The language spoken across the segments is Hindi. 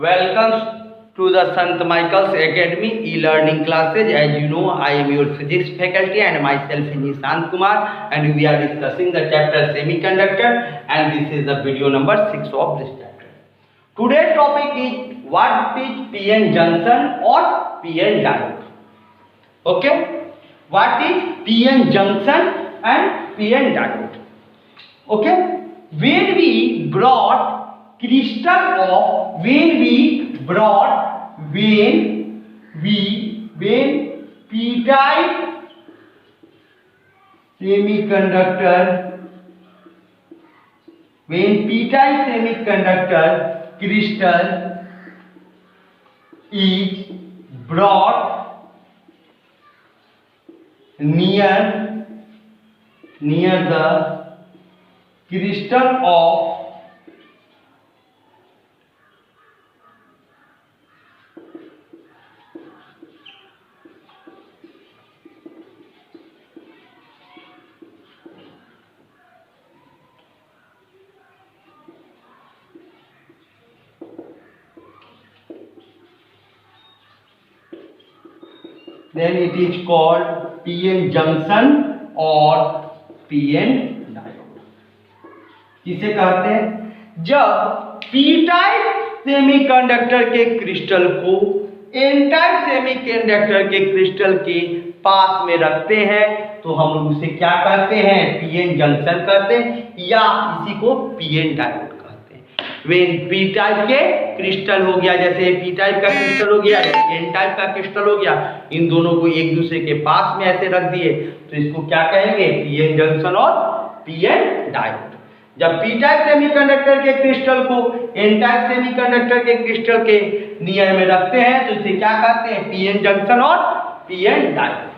Welcome to the St. Michael's Academy e-learning classes. As you know, I am your physics faculty and myself is Nishant Kumar, and we are discussing the chapter semiconductor, and this is the video number 6 of this chapter. Today's topic is what is PN junction or PN diode. Okay, what is PN junction and PN diode? Okay, when we brought p-type semiconductor crystal is brought near the crystal of then it is called PN junction or PN diode. किसे कहते हैं? जब p टाइप सेमीकंडक्टर के क्रिस्टल को n टाइप सेमीकंडक्टर के क्रिस्टल के पास में रखते हैं तो हम लोग उसे क्या कहते हैं? PN जंक्शन कहते हैं या इसी को PN डायोड कहते हैं। वेन p टाइप के क्रिस्टल हो गया, जैसे p टाइप का क्रिस्टल हो गया, n टाइप का क्रिस्टल हो गया, इन दोनों को एक दूसरे के पास में ऐसे रख दिए तो इसको क्या कहेंगे? PN जंक्शन और PN डायोड। जब p टाइप सेमीकंडक्टर के क्रिस्टल को n टाइप सेमीकंडक्टर के क्रिस्टल के नियर में रखते हैं तो इसे क्या कहते हैं? PN जंक्शन और PN डायोड।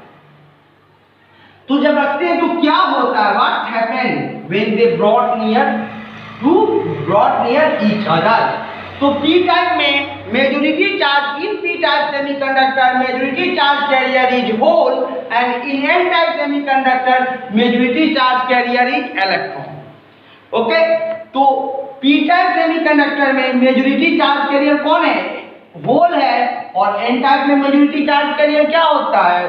तो जब रखते हैं तो क्या होता है? What happen when they brought near each other? तो p टाइप में majority charge in p type semiconductor majority charge carrier is hole and in n type semiconductor majority charge carrier is electron. Okay, तो p टाइप सेमीकंडक्टर में मेजॉरिटी चार्ज कैरियर कौन है? होल है, और n टाइप में मेजॉरिटी चार्ज कैरियर क्या होता है?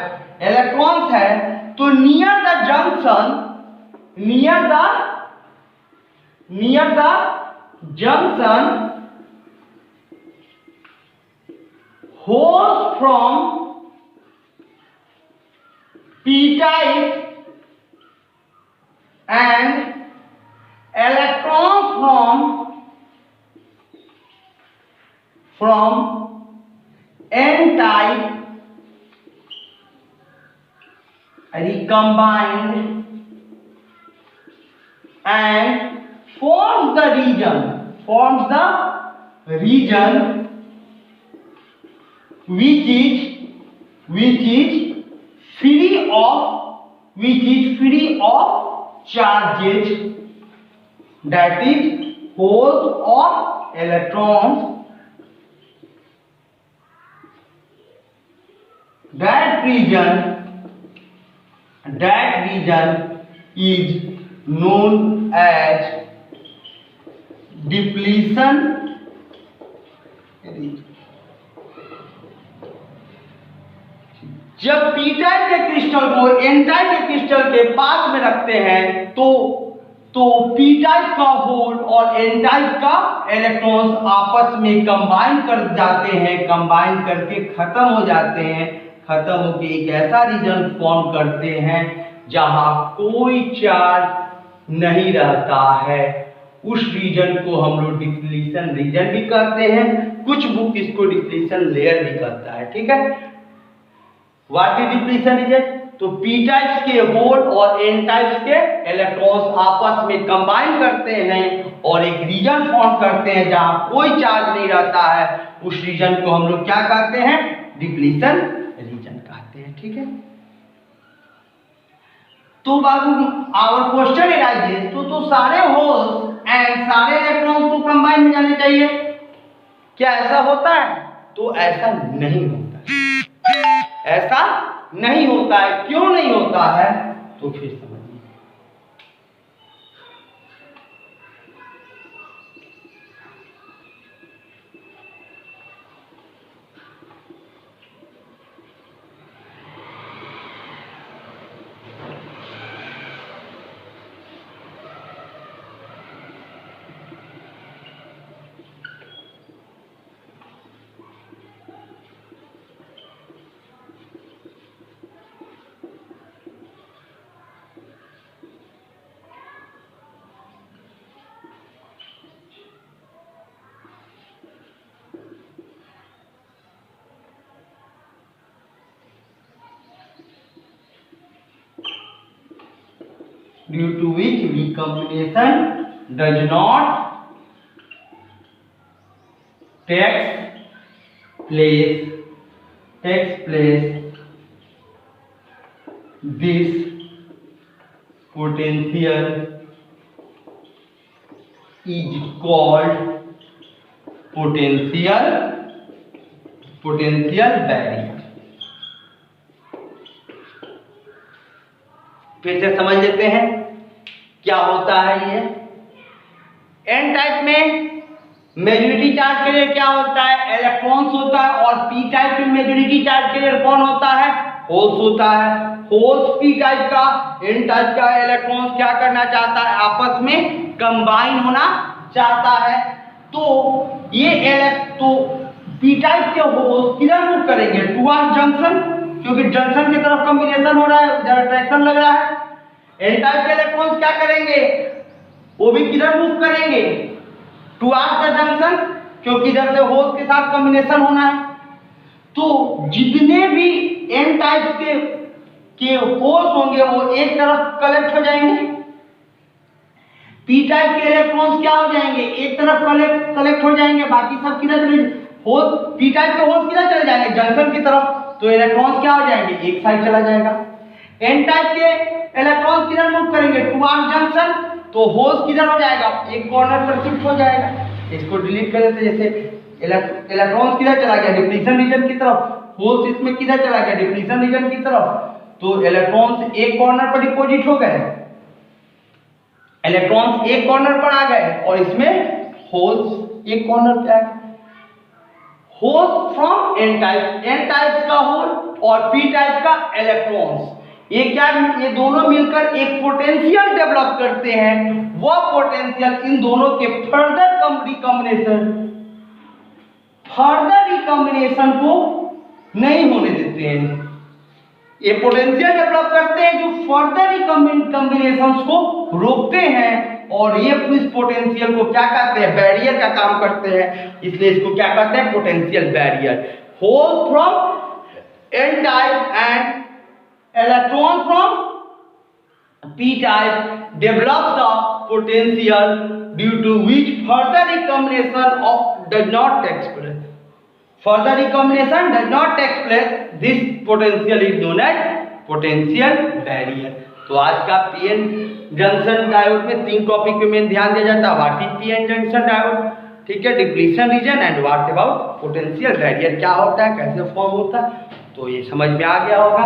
इलेक्ट्रॉन्स है। तो near the junction holes from p type and electrons from n type recombined and forms the region which is free of charges, that is holes or electrons. That region is known as depletion region. जब p टाइप के क्रिस्टल को n टाइप के क्रिस्टल के पास में रखते हैं तो p टाइप का होल और n टाइप का इलेक्ट्रॉन्स आपस में कंबाइन कर जाते हैं, कंबाइन करके खत्म हो जाते हैं, खत्म होकर एक ऐसा रीजन फॉर्म करते हैं जहां कोई चार्ज नहीं रहता है। उस रीजन को हम लोग डिप्लीशन रीजन भी कहते हैं, कुछ बुक इसको डिप्लीशन लेयर भी कहता है। ठीक है, व्हाट इज डिप्लीशन रीजन? तो p टाइप्स के होल और n टाइप्स के इलेक्ट्रॉन्स आपस में कंबाइन करते हैं और एक रीजन फॉर्म करते हैं जहां कोई चार्ज नहीं रहता है। उस रीजन को हम लोग क्या कहते हैं? डिप्लीशन रीजन कहते हैं। ठीक है, तो बाबू आवर क्वेश्चन अराइजेस, तो सारे होल्स एंड सारे इलेक्ट्रॉन्स तो कंबाइन हो जाने चाहिए। क्या ऐसा होता है? तो ऐसा नहीं होता है, ऐसा नहीं होता है। क्यों नहीं होता है? तो फिर समझिए। due to which recombination does not takes place, this potential is called potential barrier। फिर से समझ लेते हैं क्या होता है ये। एन टाइप में मेजॉरिटी चार्ज कैरियर क्या होता है? इलेक्ट्रॉन्स होता है। और पी टाइप में मेजॉरिटी चार्ज कैरियर कौन होता है? होल्स होता है। होल्स पी टाइप का, एन टाइप का इलेक्ट्रॉन्स क्या करना चाहता है? आपस में कंबाइन होना चाहता है। तो ये पी टाइप के होल्स किधर मूव करेंगे? टुवर्ड्स जंक्शन, क्योंकि जंक्शन की तरफ कॉम्बिनेशन हो रहा है, जरा अट्रैक्शन लग रहा है। एन टाइप के इलेक्ट्रॉन्स क्या करेंगे? वो भी किधर मूव करेंगे? टुवर्ड्स द जंक्शन, क्योंकि इधर से होल्स के साथ कॉम्बिनेशन होना है। तो जितने भी एन टाइप के होल्स होंगे वो एक तरफ कलेक्ट हो जाएंगे। पी टाइप के इलेक्ट्रॉन्स क्या हो जाएंगे? एक तरफ कलेक्ट हो जाएंगे, बाकी सब किधर चले? होल पी टाइप के होल्स किधर चले जाएंगे? जंक्शन की तरफ। तो इलेक्ट्रॉन्स क्या हो जाएंगे? एक साइड चला जाएगा। एन टाइप के इलेक्ट्रॉन्स किधर मूव करेंगे? Towards junction. तो होल्स किधर हो जाएगा? एक कॉर्नर पर शिफ्ट हो जाएगा। इसको डिलीट कर देते। जैसे इलेक्ट्रॉन्स किधर चला गया? डिप्लीशन रीजन की तरफ। होल्स इसमें किधर चला गया? डिप्लीशन रीजन की तरफ। तो इलेक्ट्रॉन्स एक कॉर्नर पर डिपॉजिट हो गए, इलेक्ट्रॉन्स एक कॉर्नर पर आ गए, और इसमें होल्स एक कॉर्नर पे आ गए। होल फ्रॉम एन टाइप का होल और पी टाइप का इलेक्ट्रॉन्स, ये दोनों मिलकर एक पोटेंशियल डेवलप करते हैं। वह पोटेंशियल इन दोनों के फर्दर रिकॉम्बिनेशन को नहीं होने देते हैं। ये पोटेंशियल डेवलप करते हैं जो फर्दर रिकॉम्बिनेशंस को रोकते हैं, और ये इस पोटेंशियल को क्या कहते हैं? बैरियर का काम करते हैं। इसलिए इसको क्या कहते हैं? Potential barrier. Hole from N type and electron from P type develop the potential due to which further recombination does not take place. Further recombination does not take place. This potential is known as potential barrier. तो आज का पीएन जंक्शन डायोड में 3 टॉपिक पे मेन ध्यान दिया जाता है। What is PN junction diode, ठीक है, depletion region, and what about potential barrier, क्या होता है, कैसे फॉर्म होता है। तो ये समझ में आ गया होगा।